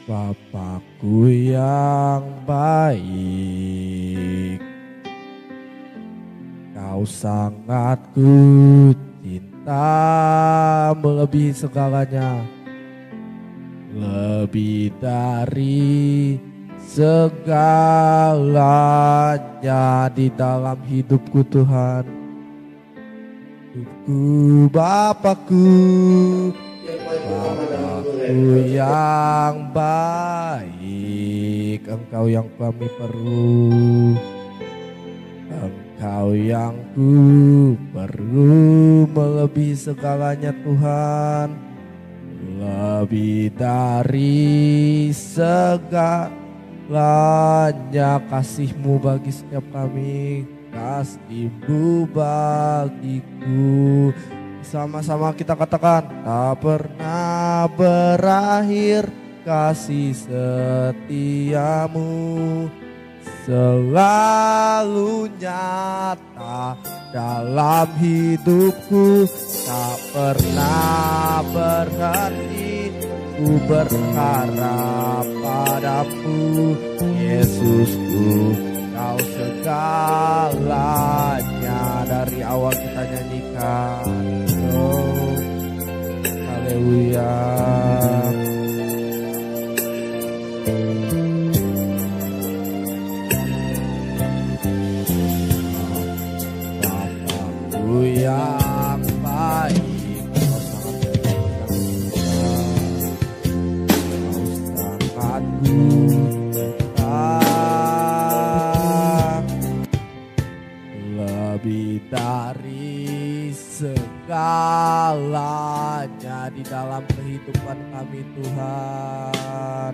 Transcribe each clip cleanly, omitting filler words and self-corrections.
Bapakku yang baik, Kau sangat ku cinta melebihi segalanya, lebih dari segalanya di dalam hidupku Tuhan. Hidupku Bapakku, Bapakku yang baik, Engkau yang kami perlu, Engkau yang ku perlu melebihi segalanya Tuhan, lebih dari segalanya kasih-Mu bagi setiap kami, kasih-Mu bagiku. Sama-sama kita katakan, tak pernah berakhir kasih setiamu, selalu nyata dalam hidupku, tak pernah berhenti ku berharap padamu, Yesusku, Kau segalanya. Dari awal kita nyanyikan, oh haleluya. Bapakku yang baik, Kau sangat ku cinta, lebih dari segalanya di dalam kehidupan kami Tuhan.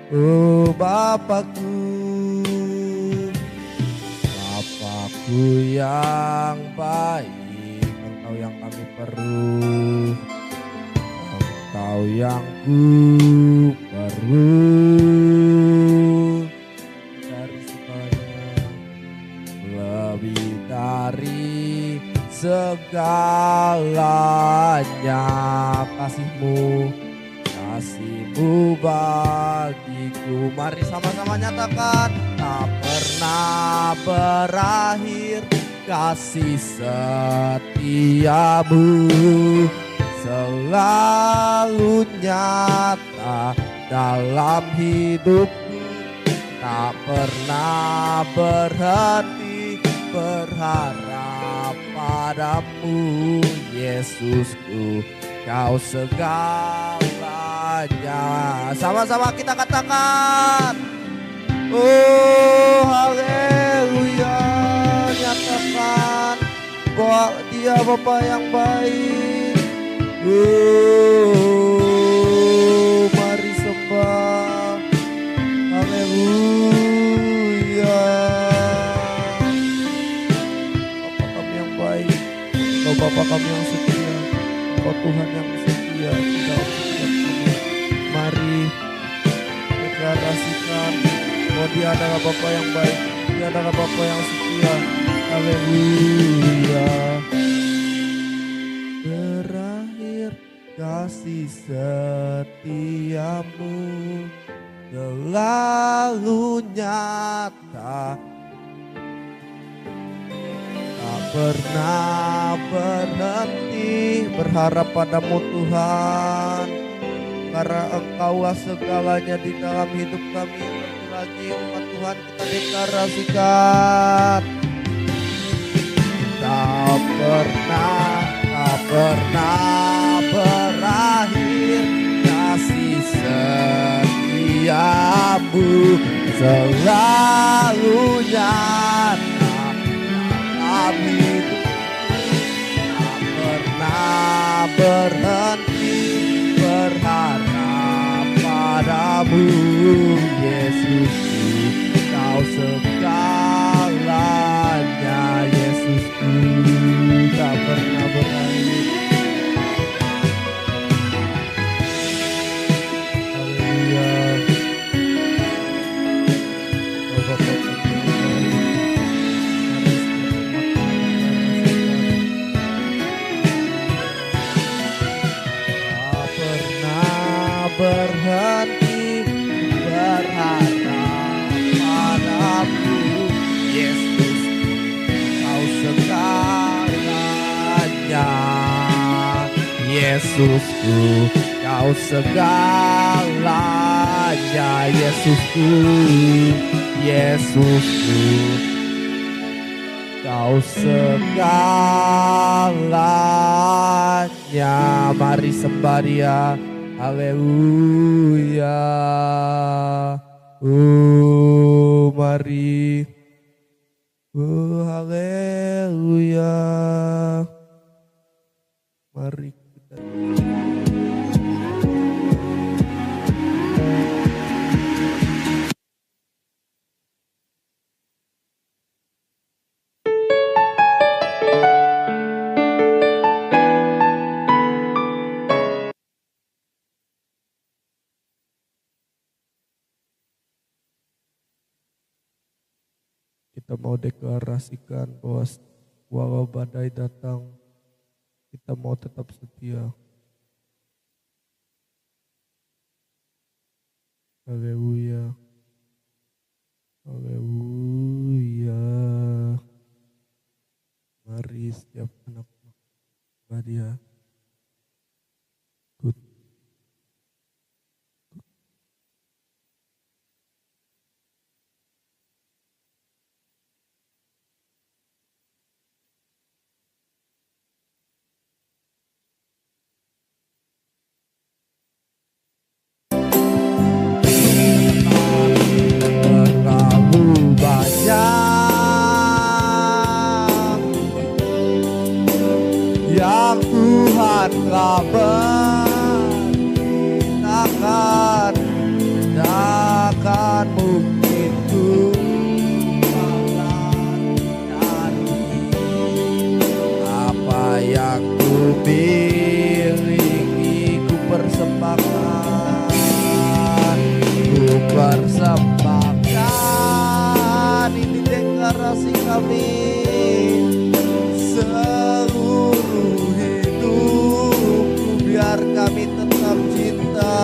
Oh Bapakku, Bapakku yang baik, Engkau yang kami perlu, Engkau yang ku perlu dari segalanya, lebih dari segalanya kasih-Mu, kasih-Mu bagiku. Mari sama-sama nyatakan, tak pernah berakhir kasih setiamu, selalu nyata dalam hidupku, tak pernah berhenti berharap padamu, Yesusku, Kau segalanya. Sama-sama kita katakan, oh haleluya. Nyatakan bahwa Dia Bapa yang baik. Oh mari sembah, haleluya. Bapa kami yang baik, Kau Bapa kami yang setia, Kau Tuhan yang setia di dalam setiap kami. Mari deklarasikan bahwa Dia adalah Bapa yang baik, Dia adalah Bapa yang setia. Haleluya. Berakhir kasih setiamu, selalu nyata, tak pernah berhenti berharap padamu Tuhan, karena Engkaulah segalanya di dalam hidup kami. Lagi umat Tuhan kita deklarasikan, tak pernah berakhir kasih setiamu, selalu nyata dalam hidup, tak pernah berhenti berharap padamu, Yesusku, Kau segalanya, Yesusku, tak pernah berakhir. Haleluya. Oh Bapa kami yang baik, tak pernah berhenti Yesusku, Kau segalanya. Yesusku, Yesusku, Kau segalanya. Mari sembah Dia. Haleluya. Mari. Haleluya. Mari kita mau deklarasikan bahwa walau badai datang, kita mau tetap setia. Haleluya. Haleluya. Mari setiap anak Dia. Yang Tuhan telah beritakan, takkan mungkin ku dari apa yang ku miliki. Ku persembahkan, ini deklarasi kami. Seluruh hidupku biar kami tetap cinta,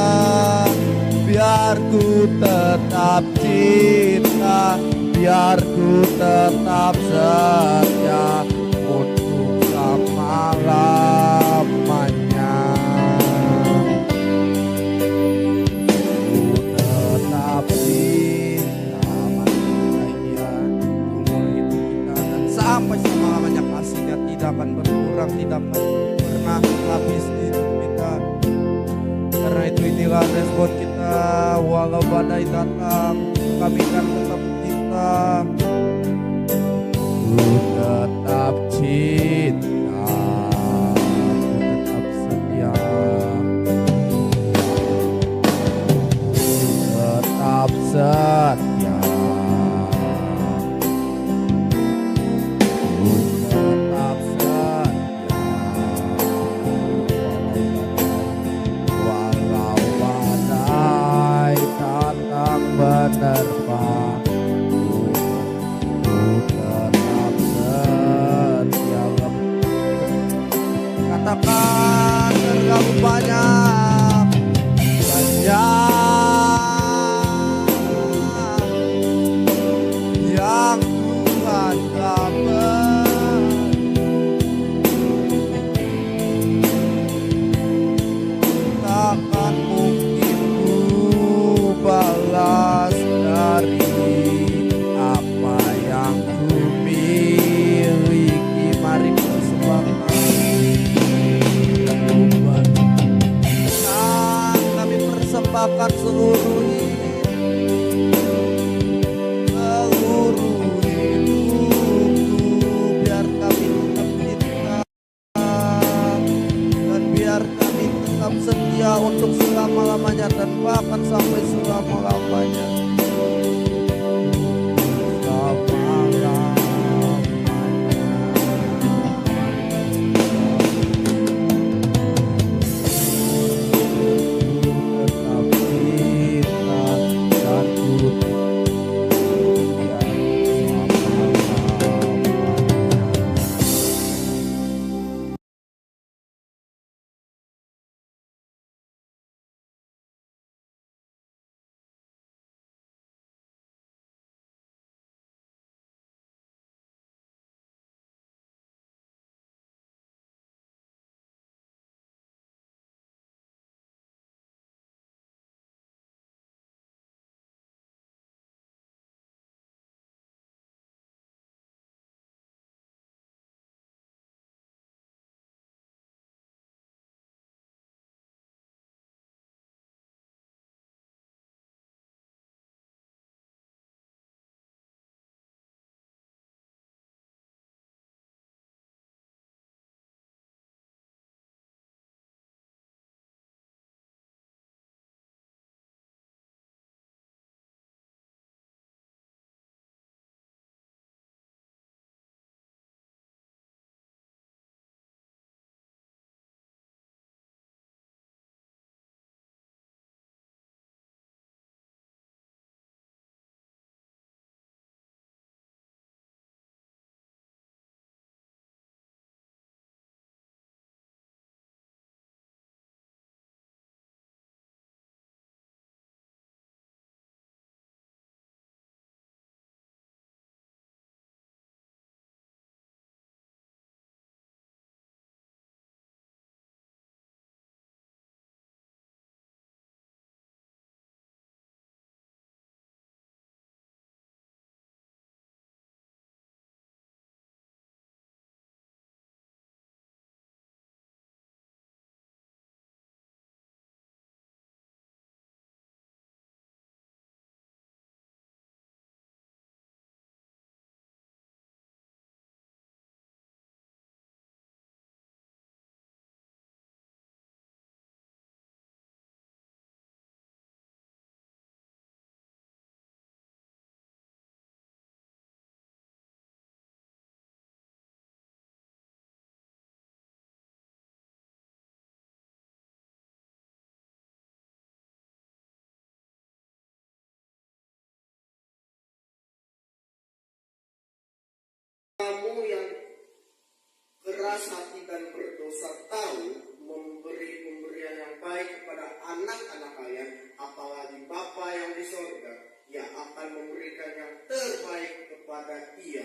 biar ku tetap cinta, biar ku tetap setia untuk selama-lamanya. Ku tetap cinta umur hidup kita, dan sampai selama-lamanya kasihnya tidak akan berkurang, tidak akan pernah habis di hidup kita. Karena itu inilah respon kita, walau badai datang, kami akan tetap cinta. Ku tetap cinta, ku tetap setia, ku tetap setia. Menerpa, ku tetap setia. Katakan terlalu banyak yang Tuhan telah takkan mungkin ku balas dari apa yang ku miliki. Mari kami persembahkan seluruh hidupku, biar kami tetap cinta, dan biar kami tetap setia untuk selama-lamanya, dan bahkan sampai selama-lamanya. kamu yang keras hati dan berdosa tahu memberi pemberian yang baik kepada anak-anak kalian, apalagi Bapa yang di sorga, Ia akan memberikan yang terbaik kepada ia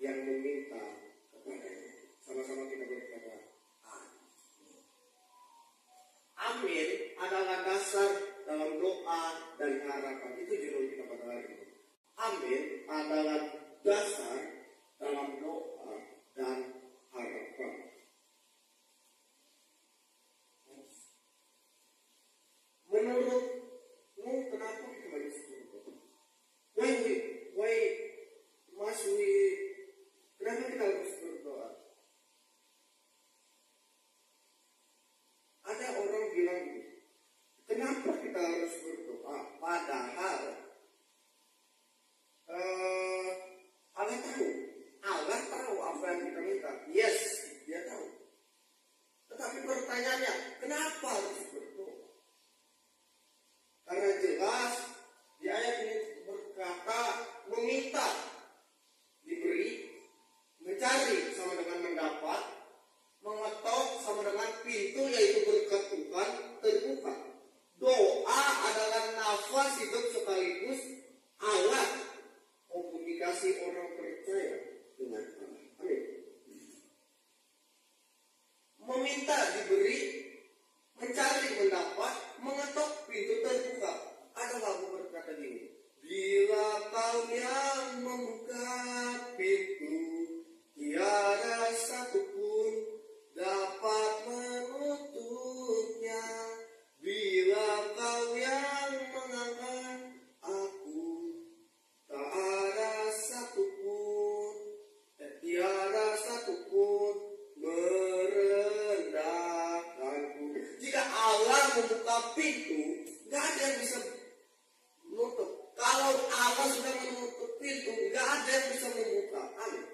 yang meminta kepadanya. Sama-sama kita berkata, amin. Amin adalah dasar dalam doa dan harapan. Itu judul kita pada hari ini. Amin adalah dasar dalam doa dan harapan. Menurutmu kenapa kita harus berdoa? Why must we? Kenapa kita harus berdoa? Ada orang bilang gini, kenapa kita harus berdoa? Padahal Allah tahu apa yang kita minta. Yes, Dia tahu. Tetapi pertanyaannya, kenapa harus berdoa? Karena jelas di ayat ini berkata meminta diberi, mencari sama dengan mendapat, mengetok sama dengan pintu yaitu berkat Tuhan terbuka. Doa adalah nafas hidup sekaligus alat komunikasi orang percaya dengan Allah. Amin. Meminta diberi, mencari mendapat, mengetok pintu terbuka. Ada lagu berkata gini, bila kau yang membuka pintu, tiada satupun dapat menutupnya. Bila kau yang mengangkat aku, tak ada satupun, tiada satupun merendahkanku. Jika Allah membuka pintu, gak ada yang bisa menutup. Kalau Allah sudah menutup pintu, gak ada yang bisa membuka. Amin.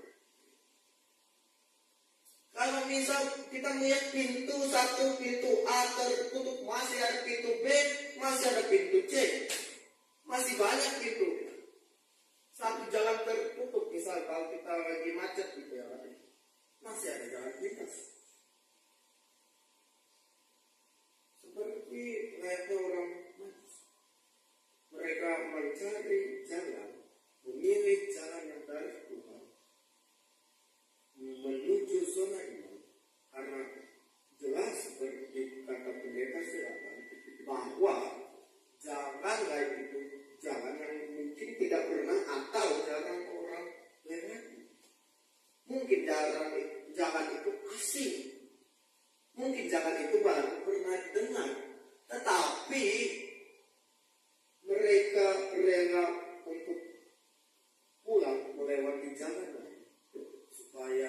Kalau misal kita melihat pintu satu, pintu A tertutup, masih ada pintu B, masih ada pintu C, masih banyak pintu. Satu jalan tertutup, misal kalau kita lagi macet gitu ya, masih ada jalan pintas. Seperti layaknya orang majus, mereka mencari jalan, memilih jalan yang dari Tuhan menuju zona iman, karena jelas seperti kata pendeta silakan bahwa jalan lain itu jalan yang mungkin tidak pernah atau jarang orang lewati. Mungkin jalan itu asing, mungkin jalan itu baru pernah didengar, tetapi mereka rela untuk pulang melewati jalan lain supaya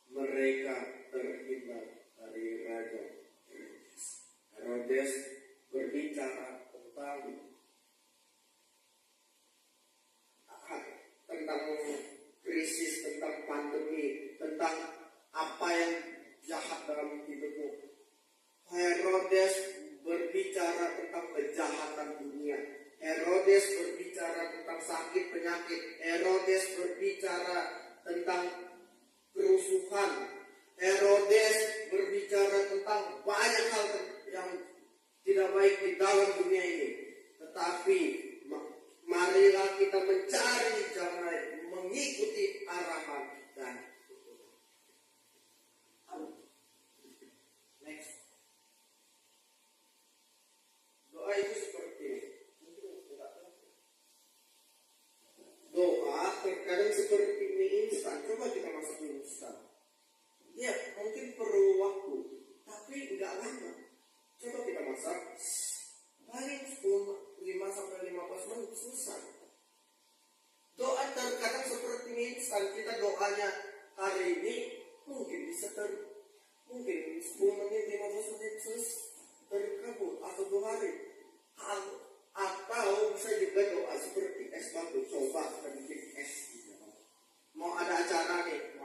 mereka terhindar dari Raja Herodes. Herodes berbicara tentang krisis, tentang pandemi, tentang apa yang jahat dalam hidupmu. Herodes berbicara tentang kejahatan dunia. Herodes berbicara tentang sakit penyakit. Herodes berbicara tentang kerusuhan. Herodes berbicara tentang banyak hal yang tidak baik di dalam dunia ini. Tetapi marilah kita mencari jalan, mengikuti arahan dan next. Doa itu seperti doa terkadang seperti mie instan. Coba kita masak mie instan. Ya, mungkin perlu waktu, tapi enggak lama. Coba kita masak, paling 5-15 menit selesai. Doa terkadang seperti mie instan. Kita doanya hari ini mungkin bisa mungkin 10 menit, 15 menit selesai terkabul atau 2 hari. Atau bisa juga doa seperti es batu. Coba kita bikin es gitu. Mau ada acara nih,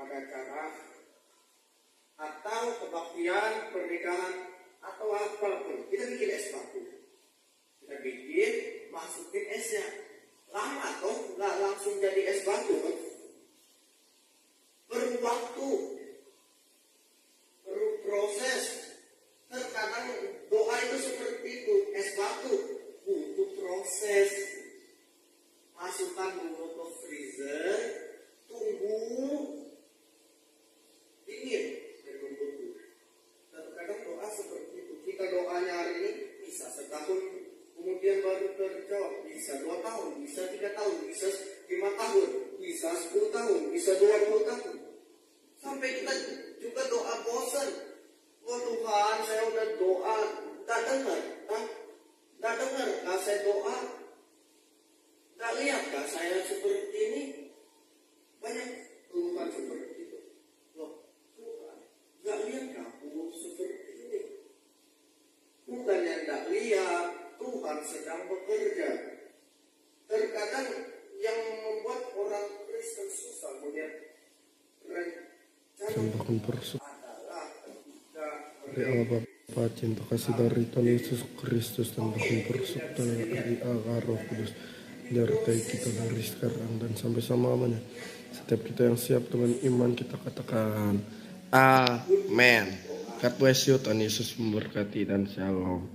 atau kebaktian, pernikahan, atau apapun, kita bikin es batu. Kita bikin, masukin esnya. Lama toh, nggak langsung jadi es batu kan? proses. Masukkan dulu ke freezer, tunggu dingin dan membungkus. Terkadang doa seperti itu. Kita doanya hari ini bisa setahun, kemudian baru terjawab. Bisa 2 tahun, bisa 3 tahun, bisa 5 tahun, bisa 10 tahun, bisa 20 tahun. Sampai kita juga doa bosan. Oh Tuhan, saya udah doa, tak dengar, tak dengar, saya doa, tak lihat saya seperti ini. Banyak Tuhan seperti itu. Loh, Tuhan, tak lihat aku seperti ini. Bukan yang tak lihat, Tuhan sedang bekerja. Terkadang yang membuat orang Kristen susah melihat Tambahkan persuk dari Allah Bapa, cinta kasih dari Tuhan Yesus Kristus, tambahkan persuk dari Allah Roh Kudus, menyertai kita dari sekarang dan sampai selamanya. Setiap kita yang siap dengan iman, kita katakan amin. God bless you, Tuhan Yesus memberkati dan shalom.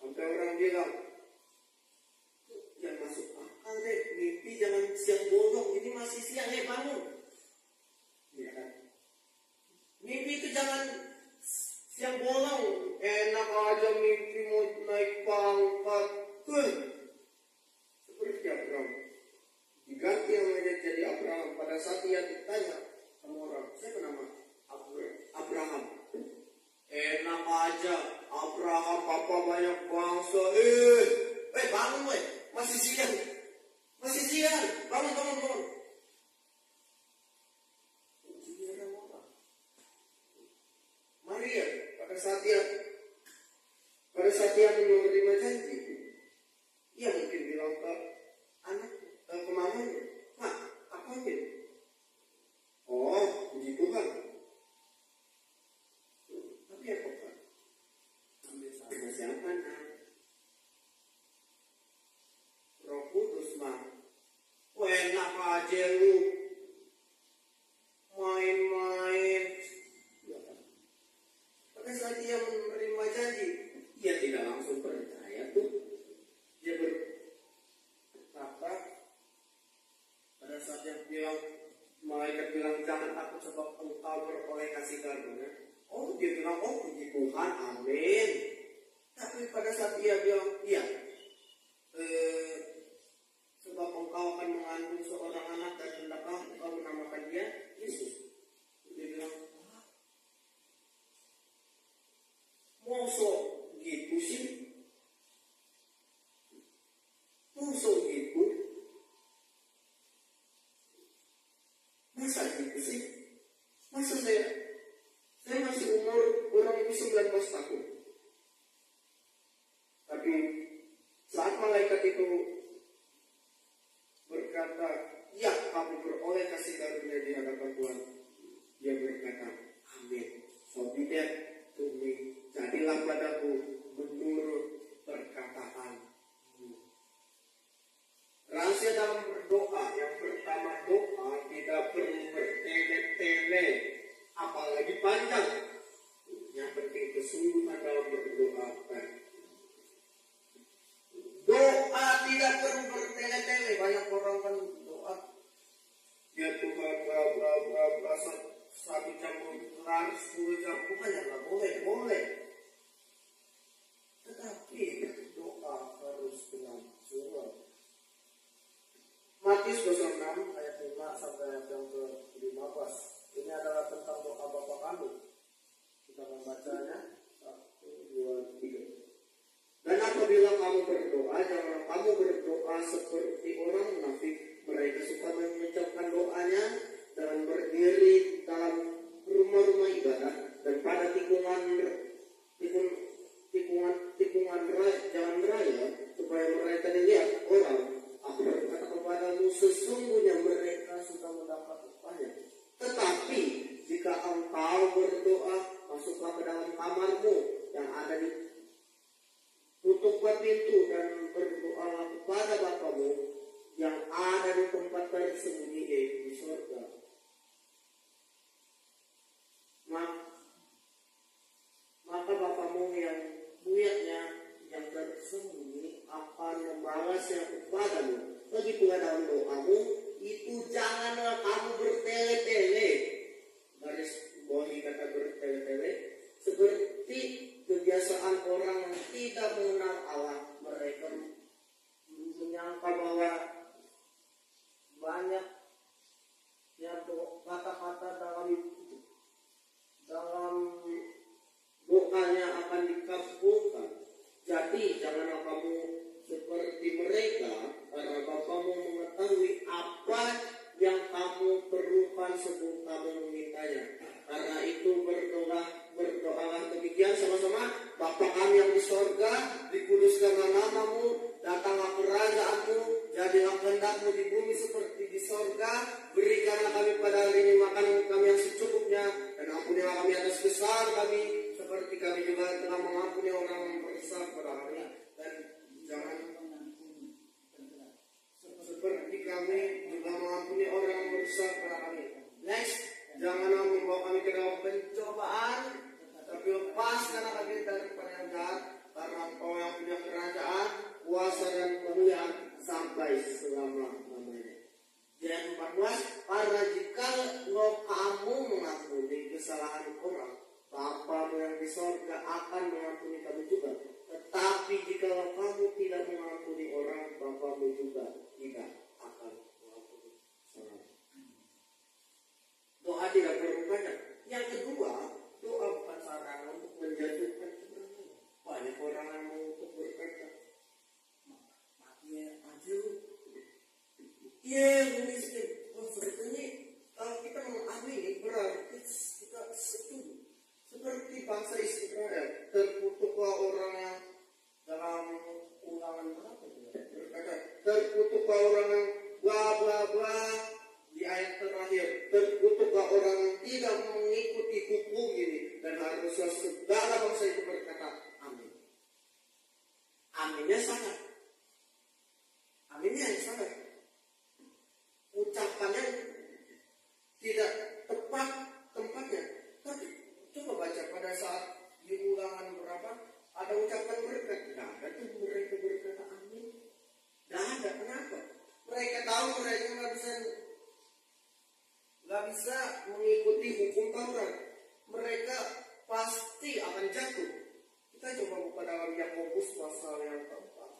Sampai orang bilang, jangan masuk akal deh, mimpi jangan siang bolong, ini masih siang, bangun. Ya kan? Mimpi itu jangan siang bolong, enak aja mimpi mau naik pangkat. Seperti Abraham, diganti namanya jadi Abraham. Pada saat dia ditanya sama orang, siapa nama Abraham? Enak aja, Abraham, papa banyak bangsa. Bangun weh, masih siang, bangun. Maria, pada saat dia menerima janji, ia mungkin bilang ke anak, ke mamanya, Mak, apa ini? Oh, puji Tuhan. Tapi apa Pak? Ambil sama siapa nak? Roh Kudus mah. Enak aja lu. Main-main. Pada saat dia menerima janji, dia tidak langsung percaya tuh. Dia berkata, pada saat dia bilang, malaikat bilang jangan takut sebab engkau beroleh kasih karunia. Oh, dia bilang, oh puji Tuhan, amin. Tapi pada saat dia bilang, iya, sebab engkau akan mengandung seorang anak dan hendaklah engkau menamakan dia Yesus. Dia bilang, mosok gitu sih? Mosok gitu? Masa gitu sih? Masa saya masih umur kurang lebih 19 tahun. Tapi saat malaikat itu berkata, ya kamu beroleh kasih karunia di hadapan Tuhan, dia berkata, amin. So be that to me. Jadilah padaku menurut perkataanmu. Rahasia dalam berdoa, yang pertama, doa tidak perlu bertele-tele, apalagi panjang. Yang penting kesungguhan dalam berdoa. Doa tidak perlu bertele-tele. Banyak orang kan doa, ya Tuhan, bla 1 jam, 10 jam, bukannya nggak boleh. Tetapi doa harus dengan sungguh. Matius 26 ayat 5 sampai ayat yang ke-15. Ini adalah tentang doa Bapa kami. Kita membacanya 1, 2, 3. Dan apabila kamu berdoa, janganlah kamu berdoa seperti orang munafik. Mereka suka mengucapkan doanya dengan berdiri dalam rumah-rumah ibadah dan pada tikungan jalan raya, supaya mereka dilihat orang. Aku berkata kepadamu, sesungguhnya mereka sudah mendapat upahnya. Tetapi jika jika engkau berdoa, masuklah ke dalam kamarmu yang ada di tutuplah pintu dan berdoalah kepada Bapamu yang ada di tempat tersembunyi yaitu di surga. Maka Bapamu yang melihatnya yang tersembunyi akan membalasnya kepadamu. Lagi pula dalam doamu itu janganlah kamu bertele-tele, garis bawahi kata bertele-tele, seperti kebiasaan orang yang tidak mengenal Allah. Mereka menyangka bahwa banyak kata-kata dalam doanya akan dikabulkan. Jadi janganlah kamu seperti mereka, karena Bapamu mengetahui apa yang kamu perlukan sebelum kamu memintanya. Karena itu berdoalah demikian sama-sama. Bapa kami yang di sorga, dikuduskanlah namamu, datanglah kerajaanmu, jadilah kehendakmu di bumi seperti di sorga. Berikanlah kami pada hari ini makanan kami yang secukupnya, dan ampunilah kami atas kesalahan kami, seperti kami juga telah mengampuni orang yang bersalah kepada kami. Dan jangan seperti kami juga mengampuni orang yang bersalah kepada kami. Next, janganlah membawa kami ke dalam pencobaan, tapi lepaskanlah kami daripada yang jahat, karena Engkau yang punya kerajaan, kuasa dan kemuliaan sampai selama-lamanya. Ayat 14, karena jika kamu mengampuni kesalahan orang, Bapamu yang di sorga akan mengampuni kamu juga. Tetapi jika kamu tidak mengampuni orang, Bapamu juga tidak akan mengampuni kesalahan. Doa tidak perlu banyak. Yang kedua, doa bukan sarana untuk menjatuhkan kebenaran. Banyak orang yang mau untuk berkata, matinya aja. Miskin. Sebetulnya kalau kita mengamini berarti kita setuju. Seperti bangsa Israel, terkutuklah orang yang dalam Ulangan berapa berkata, terkutuklah orang yang bla bla bla. Di ayat terakhir, terkutuklah orang yang tidak mengikuti hukum ini, dan haruslah segala bangsa itu berkata amin. Aminnya sangat. Aminnya yang sangat. Ucapannya tidak tepat tempatnya. Tapi coba baca pada saat di Ulangan berapa ada ucapan berkat. Tidak ada tuh mereka berkata amin. Tidak ada. Kenapa? Mereka tahu mereka nggak bisa mengikuti hukum Taurat. Mereka pasti akan jatuh. Kita coba buka dalam Yakobus pasal yang keempat,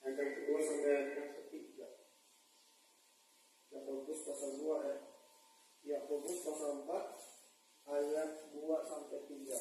ayat yang kedua sampai ayat yang ketiga. Yakobus pasal 2 ya. Yakobus pasal 4 ayat 2 sampai 3.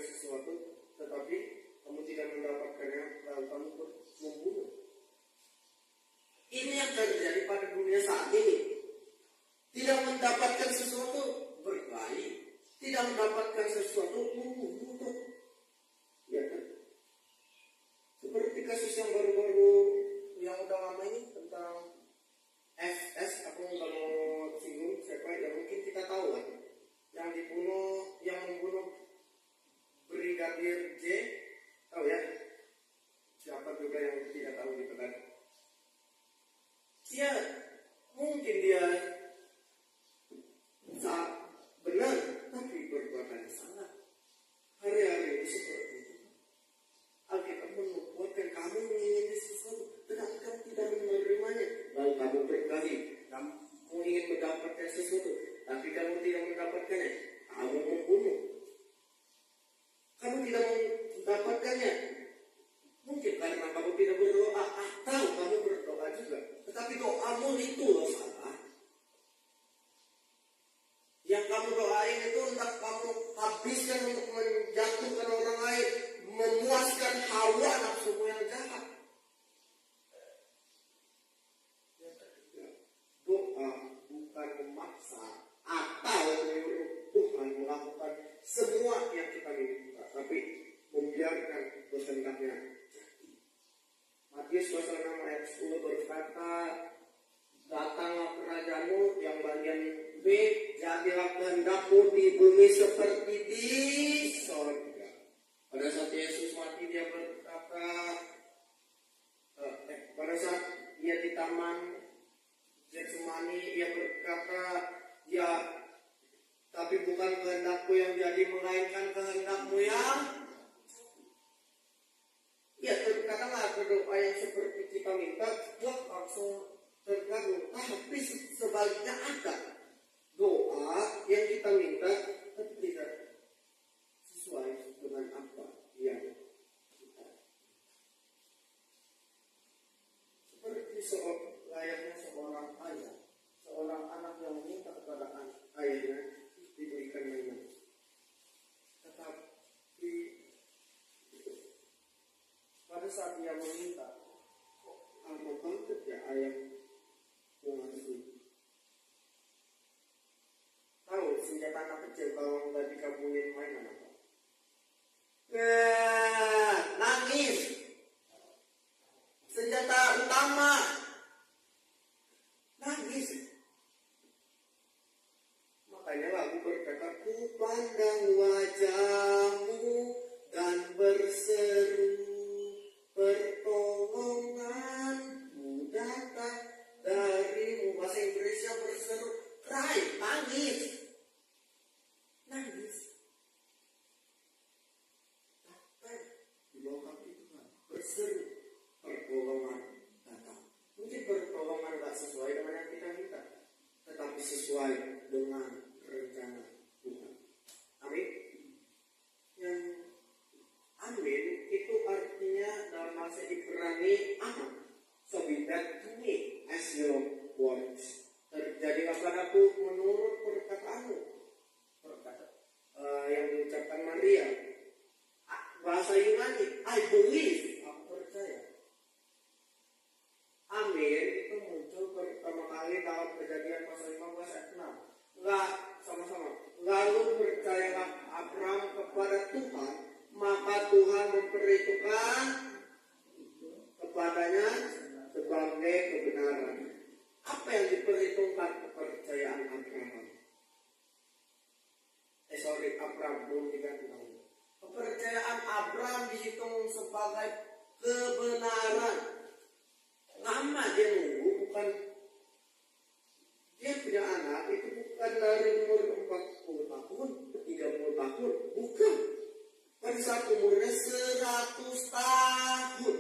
Sesuatu, tetapi kamu tidak mendapatkannya, lalu kamu membunuh. Ini yang terjadi pada dunia saat ini. Tidak mendapatkan sesuatu, berkelahi. Tidak mendapatkan sesuatu, membunuh. Ya kan? hendaknya. Matius pasal 6 ayat 10 berkata, datanglah kerajaanmu, yang bagian B, jadilah kehendakmu di bumi seperti di sorga. Pada saat Yesus mati dia berkata, pada saat dia di taman Getsemani ia berkata, ya tapi bukan kehendakku yang jadi, melainkan kehendakmu yang ya. Katakanlah berdoa yang seperti kita minta, Tuhan langsung terkabul. Tapi sebaliknya ada doa yang kita minta tapi tidak sesuai dengan apa yang kita. Seperti layaknya seorang ayah, seorang anak yang meminta kepada ayahnya diberikan mainan. Tetapi pada saat dia meminta, apa banget ya ayah mengasih. Tahu senjata anak kecil kalau nggak dikabulin mainan apa? Nangis. Senjata utama nangis. Makanya lagu berkata, ku pandang wajahmu dan berseru, pertolonganmu datang darimu. Bahasa Inggrisnya berseru, cry, nangis. Nangis. Datang di bawah kaki Tuhan, berseru, pertolongan datang. Mungkin pertolongan tak sesuai dengan yang kita minta, tetapi sesuai dengan rencana Tuhan. Amin. Yang amin itu artinya dalam bahasa Ibrani aman. So be that to me as your words. Terjadilah padaku menurut perkataanmu. Yang diucapkan Maria. Bahasa Yunani, I believe, aku percaya. Amin itu muncul pertama kali dalam Kejadian pasal 15 ayat 6. Enggak, sama-sama. Lalu percayalah Abraham kepada Tuhan, maka Tuhan memperhitungkan kepadanya sebagai kebenaran. Apa yang diperhitungkan? Kepercayaan Abraham. Abraham belum diganti nama. Kepercayaan Abraham dihitung sebagai kebenaran. Lama dia nunggu, bukan dia punya anak itu bukan dari umur 40 tahun, 30 tahun, bukan. Pada saat umurnya 100 tahun.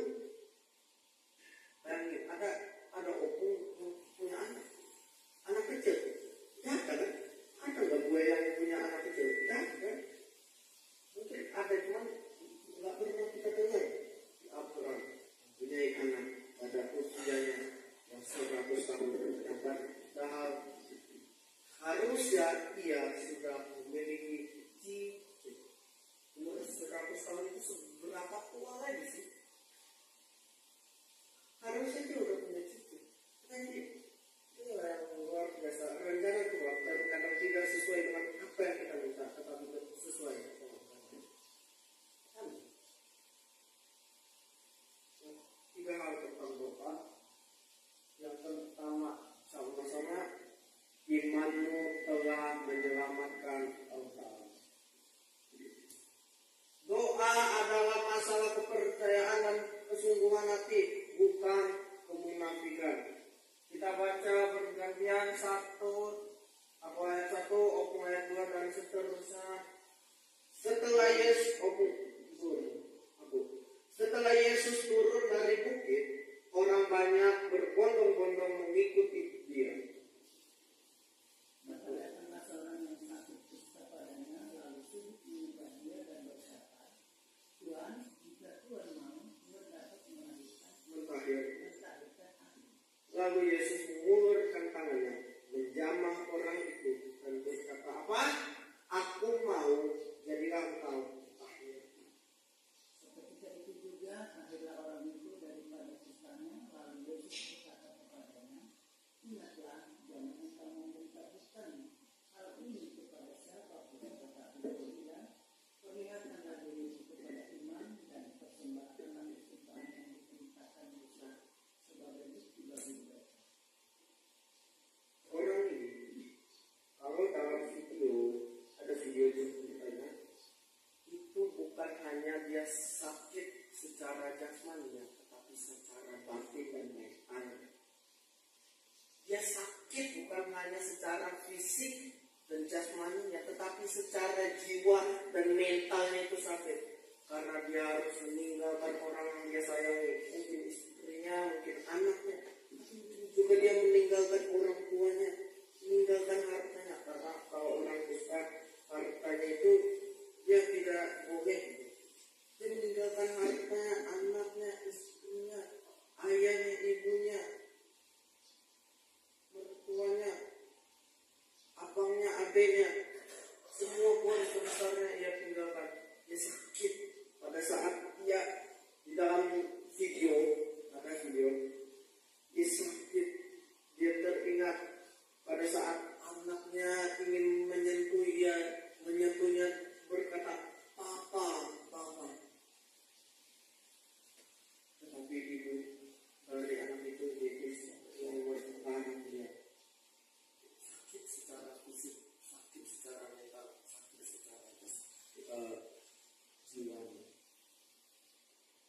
Bayangin, ada opung punya anak kecil. Ya kan? Ada nggak gue yang punya anak kecil? Ya kan? Mungkin ada, cuman nggak pernah kita dengar. Abraham punya anak pada usianya yang 100 tahun. Padahal harusnya ia sudah memiliki cicit. Umur 100 tahun itu seberapa tua lagi sih? Harusnya dia udah punya cicit. Ini yang luar biasa. Rencana Tuhan kadang tidak sesuai dengan apa yang kita minta, tetapi sesuai dengan Tuhan. Tiga hal tentang doa. Yang pertama, sama-sama imanmu telah menyelamatkan engkau. Doa adalah masalah kepercayaan dan kesungguhan hati, bukan kemunafikan. Kita baca bergantian ayat 1, opung ayat 2 dan seterusnya. Setelah Yesus turun dari bukit, orang banyak berbondong-bondong mengikuti dia. Lalu Yesus mengulurkan tangannya, menjamah orang itu dan berkata, apa? Aku mau, jadilah engkau akhirnya. Seketika itu juga akhirnya orang itu daripada sisanya, lalu Yesus berkata kepadanya, jiwa dan mentalnya itu sakit karena dia harus meninggalkan orang yang dia sayangi, mungkin istrinya, mungkin anaknya, juga dia meninggalkan orang tuanya, meninggalkan hartanya. Karena kalau orang kusta hartanya itu dia tidak boleh, dia meninggalkan hartanya, anaknya, istrinya, ayahnya, ibunya, mertuanya, abangnya, adiknya, semua keluarga besarnya ia tinggalkan. Dia sakit pada saat dia di dalam video, ada video, dia sakit, dia teringat pada saat anaknya ingin menyentuhnya berkata, "Papa, Papa." Tetapi ibu dari anak itu yang bertahan dia. Sakit secara fisik, sakit secara mental, sakit secara jiwanya.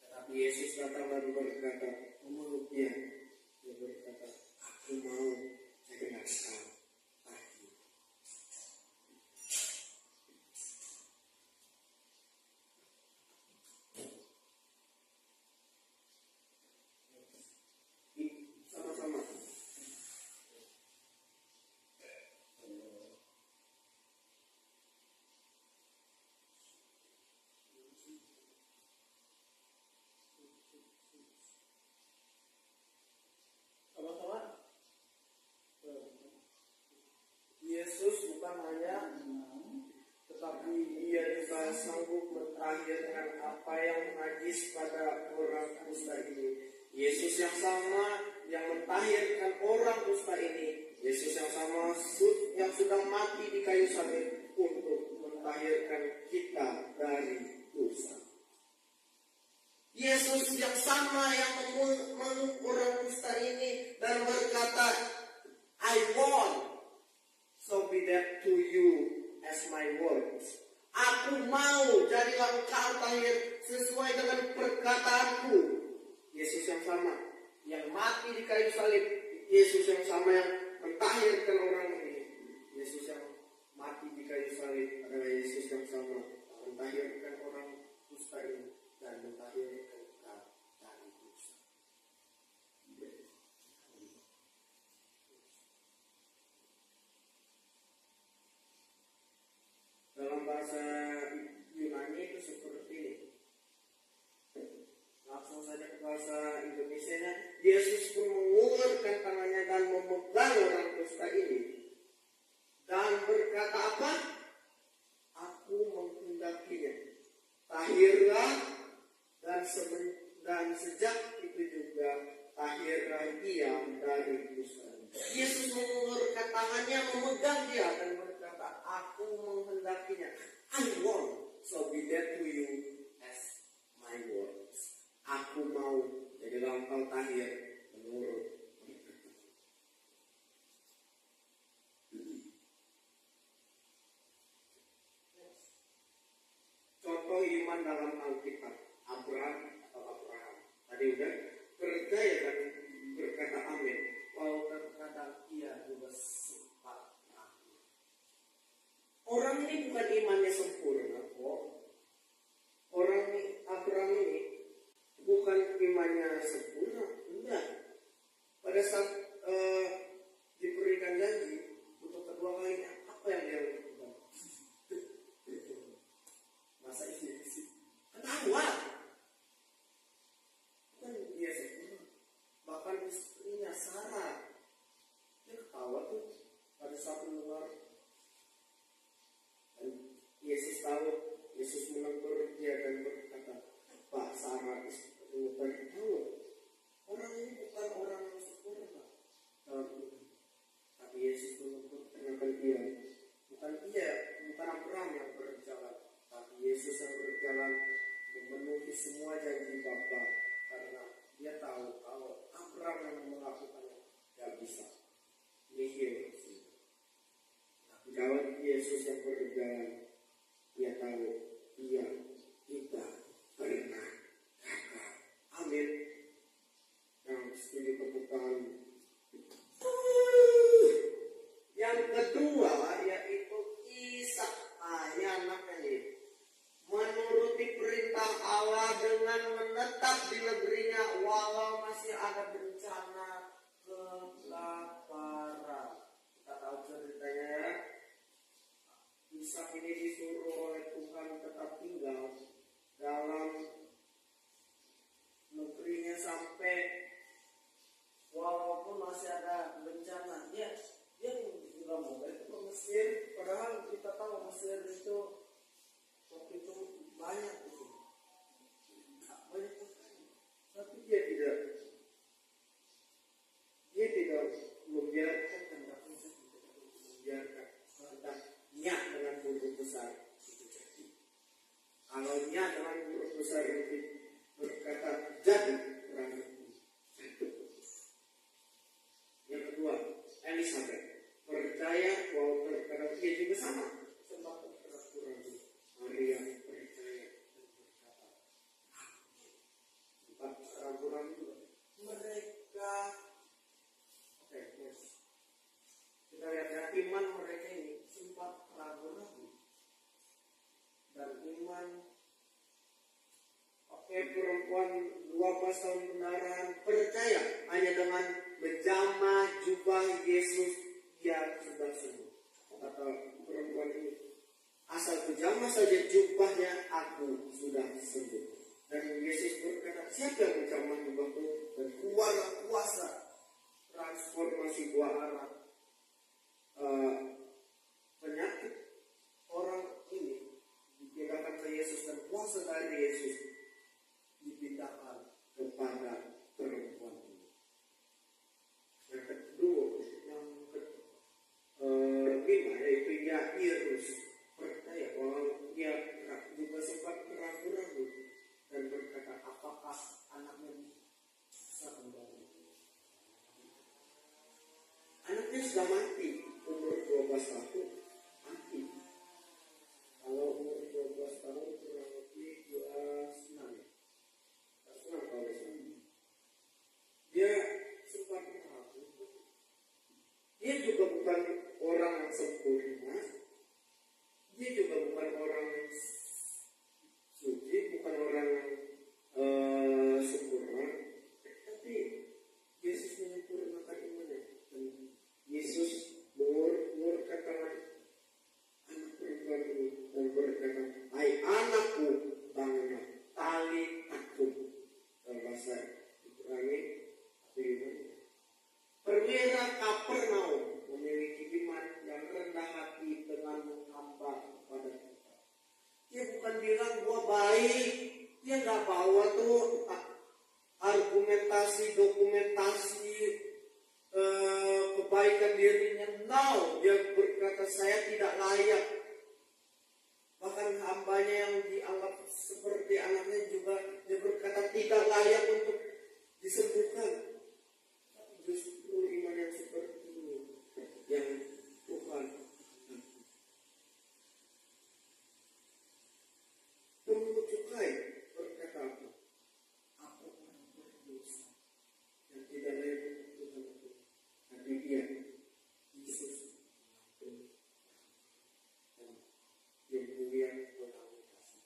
Tetapi Yesus datang dan berkata, memeluk dia. Dia berkata, "Aku mau segenap kau lagi." Sama-sama. Sama-sama. Yesus bukan hanya, tetapi dia juga sanggup mentahirkan apa yang najis pada orang kusta ini. Yesus yang sama yang mentahirkan orang kusta ini, Yesus yang sama yang sudah mati di kayu salib untuk mentahirkan kita dari dosa. Yesus yang sama yang memeluk orang kusta ini dan berkata, "I want, so be that to you as my words." Aku mau, jadilah engkau tahir sesuai dengan perkataanku. Yesus yang sama yang mati di kayu salib, Yesus yang sama yang mentahirkan orang ini. Yesus yang mati di kayu salib adalah Yesus yang sama yang mentahirkan orang kusta ini dan mentahirkan engkau dari dosa. Dalam bahasa Yunani itu seperti ini. Langsung saja ke bahasa Indonesianya. Yesus pun mengulurkan tangannya dan memegang orang kusta ini dan berkata apa? "Aku menghendakinya. Tahirlah." Dan sejak itu juga tahirlah ia dari kusta. Yesus mengulurkan tangannya, memegang dia dan berkata, "Aku menghendakinya. I want, so be that to you as my words." Aku mau, jadilah engkau tahir menurut perkataanku. Contoh iman dalam Alkitab, Abraham. Tadi udah percaya dan berkata amin. Walau terkadang ia juga sempat ragu. Orang ini bukan imannya sempurna kok. Orang ini, Abraham ini bukan imannya sempurna, enggak. Pada saat diberikan janji untuk kedua kalinya, apa yang dia lakukan? Masa ini sih ketahuan. Bukan dia sempurna. Bahkan istrinya Sarah, dia ketawa tuh pada saat mendengar. Dan Yesus tahu, Yesus menegur dia dan berkata, "Pak, Sarah itu tahu, orang ini bukan orang yang sempurna." Tapi Yesus menegur dia, bukan Abraham yang berjalan, tapi Yesus yang berjalan memenuhi semua janji Bapa, karena dia tahu kalau Abraham yang melakukannya tidak bisa. Nihil. Tapi kalau Yesus yang berjalan, dia tahu dia tidak pernah gagal. Amin. Yang setuju tepuk tangan. Yang kedua yaitu Ishak, anak menuruti perintah Allah dengan menetap di negerinya walau masih ada bencana kelaparan. Kita tahu ceritanya ya. Ishak ini disuruh oleh Tuhan tetap tinggal dalam negerinya sampai walaupun masih ada bencana. Dia nggak mau balik ke Mesir, padahal kita tahu Mesir itu waktu itu banyak itu, banyak sekali. Tapi dia tidak membiarkan tentang niat dengan huruf besar itu jadi. Kalau niat dengan huruf besar itu berkata jadi orang itu. Yang kedua, Elizabeth percaya bahwa terkadang dia juga sama sempat ragu-ragu. Maria percaya dan berkata, sempat ragu-ragu. Mereka, kita lihat ya, iman mereka ini sempat ragu-ragu dan iman. Perempuan 12 tahun pendarahan percaya hanya dengan menjamah jubah Yesus dia sudah sembuh. Kata perempuan ini, asal menjamah saja jubahnya aku sudah sembuh. Dan Yesus berkata, siapa yang menjamah jubahku? Dan keluarlah kuasa transformasi buah arah penyakit orang ini dipindahkan ke Yesus dan kuasa dari Yesus dipindahkan kepada perempuan ini. Yang kedua, yang kelima yaitu Yairus percaya bahwa dia juga sempat ragu-ragu dan berkata, apakah anaknya bisa kembali? Anaknya sudah mati umur 12 tahun, mati. Kalau umur 12 tahun kurang lebih 26. Dia sempat ragu. Dia juga bukan orang yang sempurna. Dia juga bukan orang yang suci, bukan orang yang sempurna. Tapi Yesus menyempurnakan imannya. Dan Yesus mengulurkan tangan anak perempuan ini dan berkata, hai anakku, bangunlah, tali aku. Bahasa Ibrani perwira Kapernaum memiliki iman yang rendah hati dengan menghamba kepada kita. Dia bukan bilang gua baik, dia nggak bawa tuh argumentasi dokumentasi kebaikan dirinya. No, dia berkata saya tidak layak. Bahkan hambanya yang dianggap seperti anaknya juga dia berkata tidak layak untuk disembuhkan. Justru iman yang seperti ini yang Tuhan pemungut cukai berkata apa? Aku orang berdosa dan tidak layak untuk Tuhan itu. Tapi dia Yesus yang mulia mengalami kasih.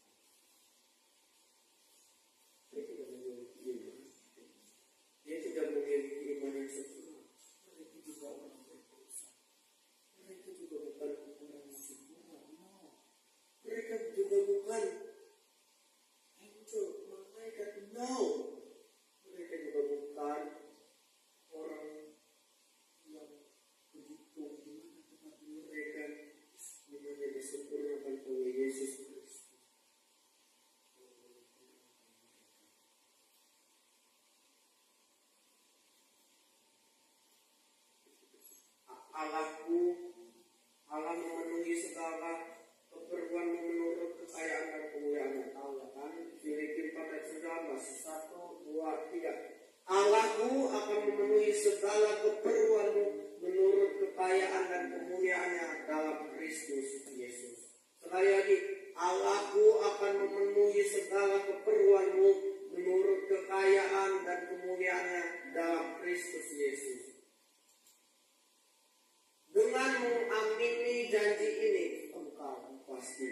Dia tidak memiliki iman. Dia tidak memiliki iman yang sempurna. Mereka juga orang berdosa. Mereka juga bukan orang yang sempurna. No. Mereka juga bukan angel, malaikat. No. Mereka juga bukan orang yang begitu gimana, tetapi mereka imannya disempurnakan oleh Yesus Kristus. Allah memenuhi segala keperluanmu menurut kekayaan dan kemuliaan-Nya. Tahu kan? Filipi 4 ayat 19. 1, 2, 3. Allahku akan memenuhi segala keperluanmu menurut kekayaan dan kemuliaan-Nya dalam Kristus Yesus. Sekali lagi, Allahku akan memenuhi segala keperluanmu menurut kekayaan dan kemuliaan-Nya dalam Kristus Yesus. Dengan mengamini janji ini, engkau pasti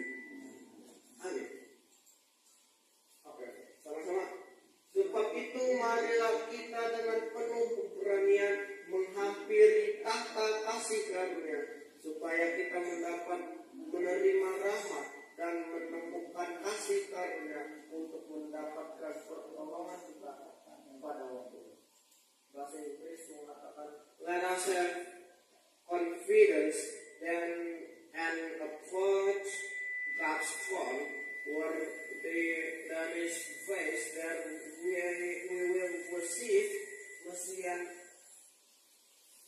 last one, where there is face, there we will receive Messiah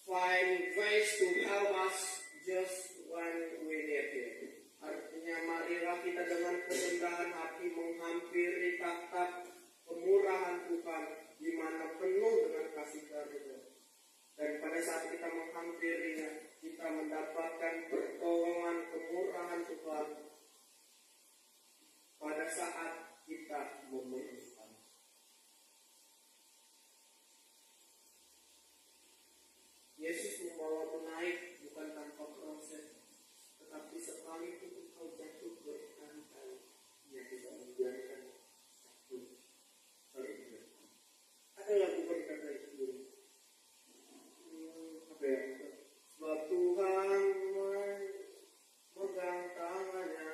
find ways to help us just when we need it. Artinya marilah kita dengan kerendahan hati menghampiri takhta kemurahan Tuhan di mana penuh dengan kasih karunia. Dan pada saat kita menghampirinya, kita mendapatkan pertolongan kemurahan Tuhan pada saat kita memerlukan. Yesus membawamu naik bukan tanpa proses, tetapi sekalipun engkau jatuh berkali-kali, Dia tidak membiarkan jatuh terus. Ada lagu berkata itu, apa ya? Sebab Tuhan memegang tangannya,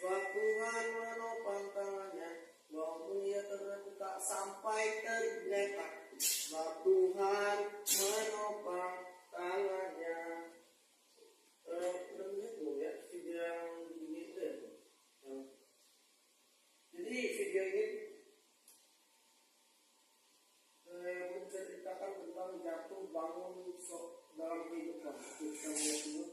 sebab Tuhan menopang tangannya, walaupun ia tak sampai tergeletak. Sebab Tuhan menopang tangannya. Pernah lihat belum ya video yang ini itu ya? Jadi video ini menceritakan tentang jatuh bangun dalam kehidupan. Kita lihat dulu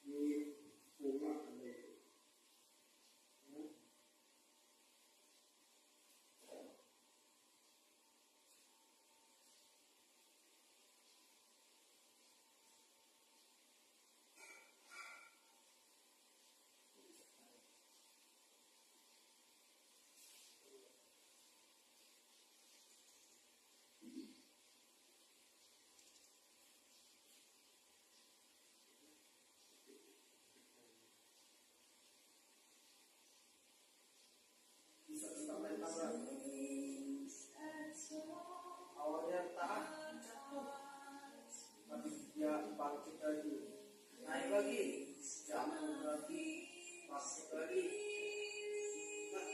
di rumah ada itu. Awalnya taat jatuh, tapi dia bangkit lagi, naik lagi, jatuh lagi, bangkit lagi,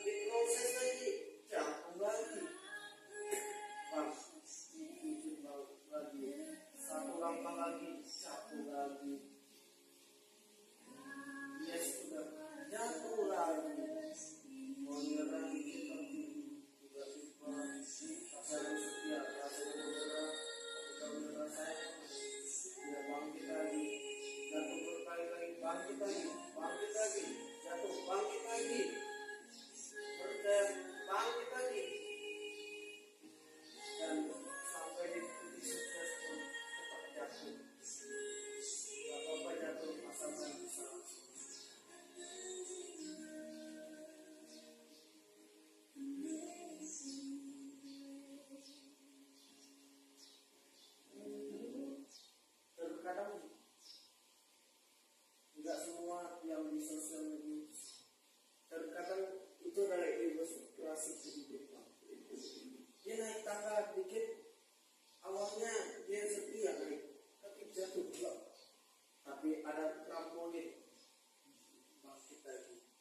di proses lagi, jatuh lagi, bangkit lagi, satu langkah lagi, jatuh lagi, dia sudah jatuh lagi, menyerah dikit lagi, tiba-tiba rasanya setia, rasanya menyerah, ketika menyerah saya, dia bangkit lagi, jatuh berkali-kali, bangkit lagi, jatuh, bangkit lagi, berdaya, bangkit lagi, dan sampai di titik sukses pun tetap jatuh. Gak apa-apa jatuh, asalkan bisa. Terkadang tidak semua yang di sosial media, terkadang itu adalah ilustrasi kehidupan. Dia naik tangga dikit, awalnya dia setia naik, tapi jatuh juga. Tapi ada trampolin, bangkit lagi,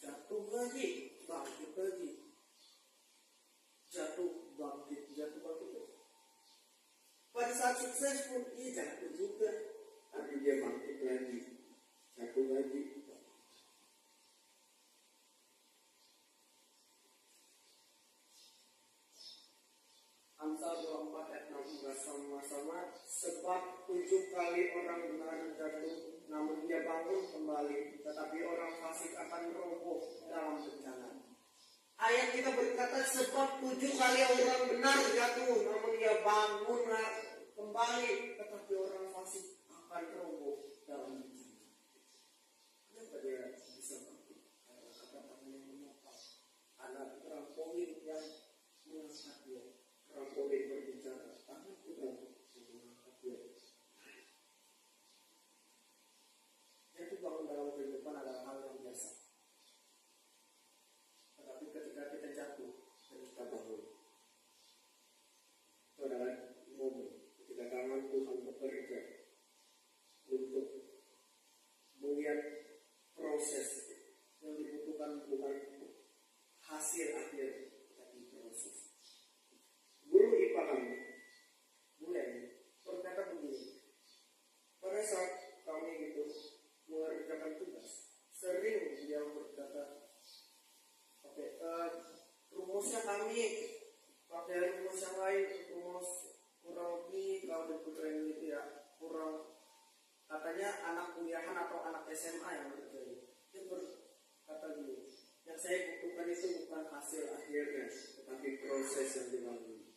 jatuh lagi, bangkit lagi, jatuh bangkit. Pada saat sukses pun dia jatuh juga, tapi dia bangkit lagi, jatuh lagi. Amsal 24 ayat 16 sama-sama. Sebab 7 kali orang benar jatuh, namun dia bangun kembali, tetapi orang fasik akan roboh dalam bencana. Ayat kita berkata sebab 7 kali orang benar jatuh, namun dia bangun kembali, tetapi orang fasik akan roboh dalam bencana. Kenapa dia bisa bangkit? Karena ada tangan yang menopang, ada trampolin yang mengangkat dia. Trampolin berbicara, tangan Tuhan yang mengangkat dia. Jadi bangun dalam kehidupan adalah hal yang biasa. Tetapi ketika kita jatuh dan kita bangun, itu adalah momen ketika tangan Tuhan bekerja untuk katanya anak kuliahan atau anak SMA yang berjaya. Dia berkata gini, yang saya butuhkan itu bukan hasil akhirnya, tetapi proses yang dilalui.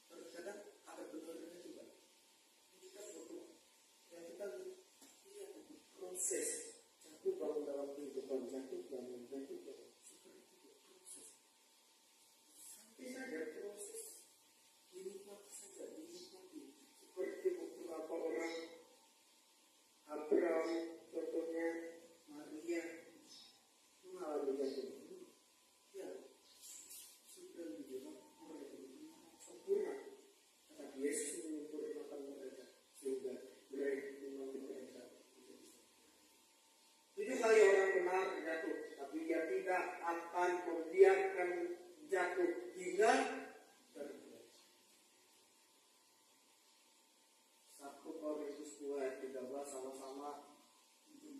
Terkadang ada benar-benar juga. Kita butuh, yang kita lihat proses jatuh bangun dalam kehidupan, jatuh bangun. Seperti itu proses. Sampai saja proses dinikmati saja, dinikmati. Seperti beberapa orang Abraham, contohnya Maria mengalami jatuh. Ya, sudah dibilang mereka itu sempurna. Tetapi Yesus menyempurnakan mereka sehingga mereka. 7 kali orang benar jatuh, tapi dia tidak akan membiarkan jatuh hingga terberat. 1 Korintus 2 ayat 13 sama-sama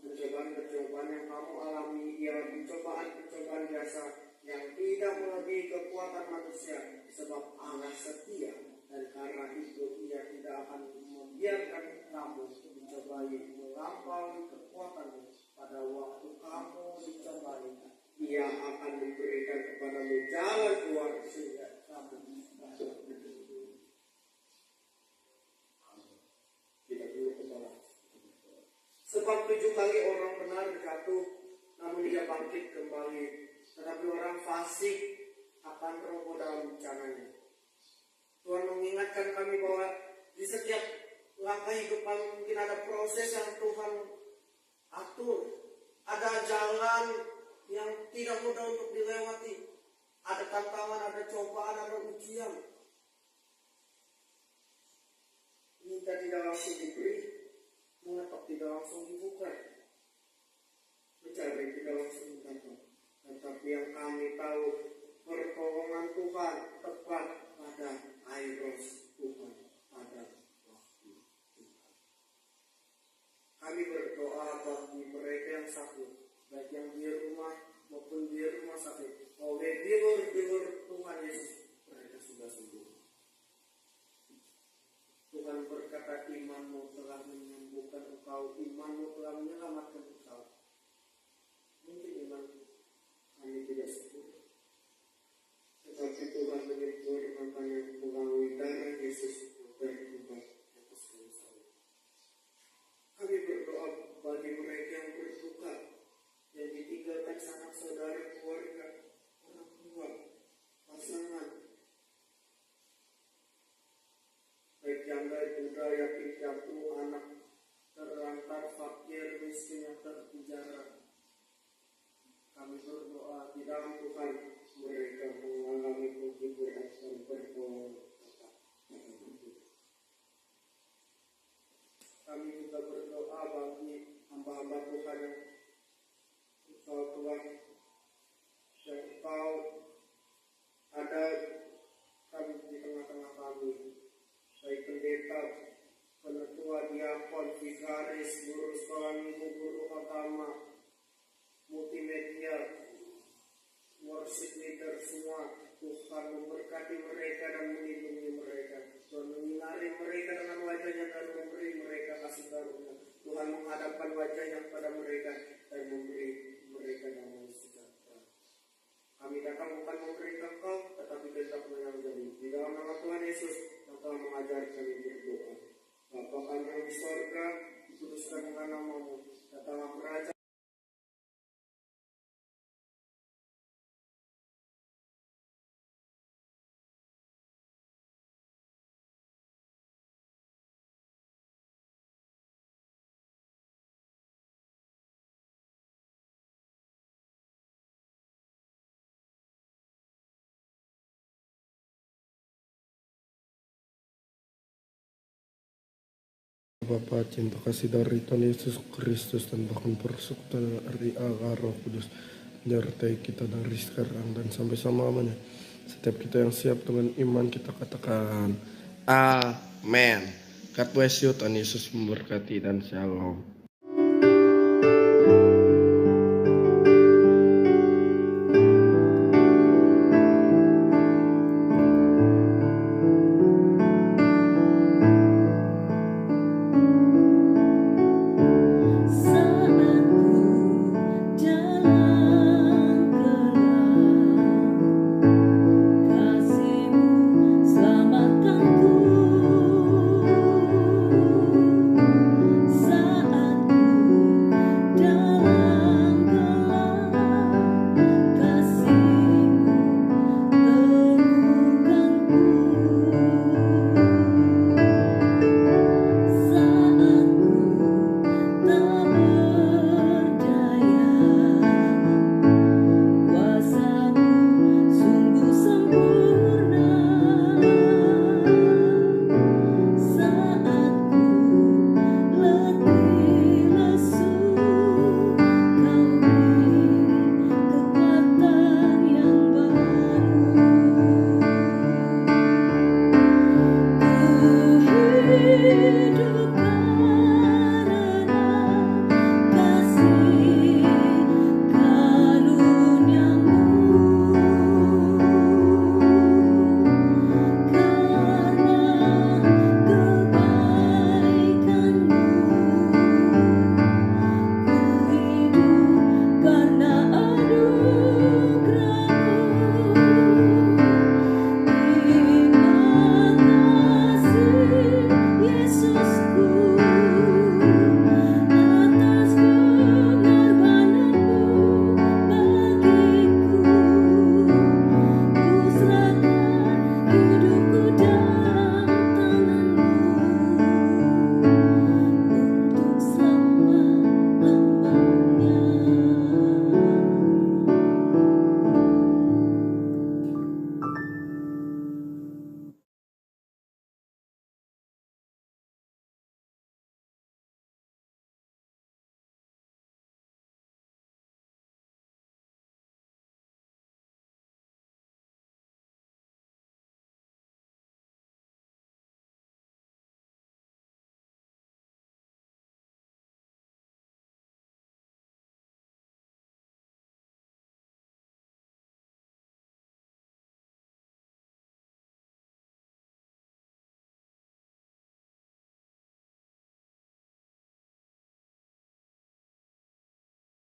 percobaan yang kamu alami ialah pencobaan biasa yang tidak melebihi kekuatan manusia, sebab Allah setia dan karena itu Ia tidak akan membiarkan kamu dicobai melampaui kekuatanmu. Pada waktu kamu dicobai, Ia akan memberikan kepadamu jalan keluar sehingga kamu dapat berdiri. Tidak perlu kepala. Sebab 7 kali orang benar jatuh, namun dia bangkit kembali. Tetapi orang fasik akan terobos dalam bencananya. Tuhan mengingatkan kami bahwa di setiap langkah kehidupan mungkin ada proses yang Tuhan atur. Ada jalan yang tidak mudah untuk dilewati. Ada tantangan, ada cobaan, ada ujian. Minta tidak langsung diberi, mengetok tidak langsung dibuka, mencari tidak langsung mendapat. Tetapi yang kami tahu, pertolongan Tuhan tepat pada kairos Tuhan, pada waktu Tuhan. Kami berdoa bagi mereka yang sakit, baik yang di rumah maupun di rumah sakit. Oleh bilur Tuhan Yesus, mereka sudah sembuh. Tuhan berkata, imanmu telah menyembuhkan engkau, imanmu telah menyelamatkan engkau. Mungkin iman kami tidak sempurna, tetapi Tuhan menyempurnakannya melalui darah Yesus yang terlibat atas kayu salib. Kami berdoa bagi mereka yang berduka, yang ditinggalkan sanak saudara, keluarga, orang tua, pasangan, baik janda, duda, yatim piatu, anak terlantar, fakir, miskin yang terpenjara. Kami berdoa di dalam Tuhan mereka mengalami penghiburan dan pertolongan. Kami juga berdoa bagi hamba-hamba Tuhan yang Engkau Tuhan, yang Engkau ada kami di tengah-tengah kami, baik pendeta, penetua, diakon, vikaris, guru sekolah minggu, guru agama, multimedia, worship leader, semua. Tuhan memberkati mereka dan melindungi mereka. Tuhan menyinari mereka dengan wajahnya dan memberi mereka kasih karunia. Tuhan menghadapkan wajahnya kepada mereka dan memberi mereka damai sejahtera. Kami datang bukan memberi engkau, tetapi tetap menanggung. Di dalam nama Tuhan Yesus yang telah mengajar kami berdoa. Bapa kami yang di sorga, dikuduskanlah namamu, datanglah kerajaan. Bapa, cinta kasih dari Tuhan Yesus Kristus dan bahkan persekutuan dari Allah Roh Kudus menyertai kita dari sekarang dan sampai selamanya. Setiap kita yang siap dengan iman kita katakan Amen. God bless you, Tuhan Yesus memberkati dan shalom.